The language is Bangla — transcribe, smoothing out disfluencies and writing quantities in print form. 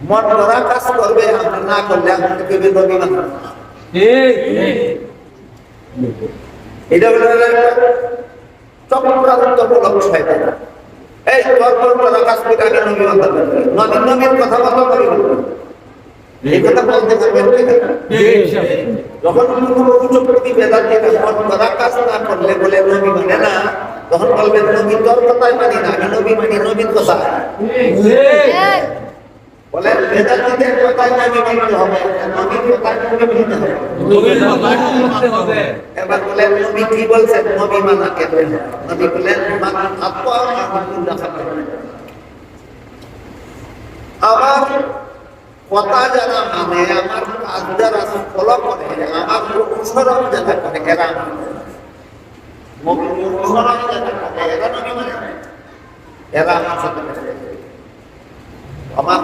মন গড়া কাজ করবে, আপনি না করলে আপনাকে কেউ নবী মানবে না। এটা হলো চক্রান্তমূলক শয়তান। এই চক্রান্তমূলক কাজ করে আগে নবী মানতে পারবে, নবীর কথা বলতে পারবে, এই কথা বলতে পারবেন কিনা? যখন কুচক্রী বেদান্তীরা মন গড়া কাজ না করলে বলে নবী মানে না, তখন বলবেন নবী তোর কথাই মানি না, আমি নবী মানি নবীর কথা। বলে বেদান্তীদের কথাই নবী মানতে হবে, নবীর কথাই নবী মানতে হবে। এবার বলে নবী কি বলছেন, নবী মানা কেন? নবী বলেন মান আত্মা আমার কথা যারা মানে, আমার কাজ যারা ফলো করে, আমার অনুসরণ যারা করে, এরা অনুসরণ যারা করে এরা নবী মানে, এরা আমার সাথে আমার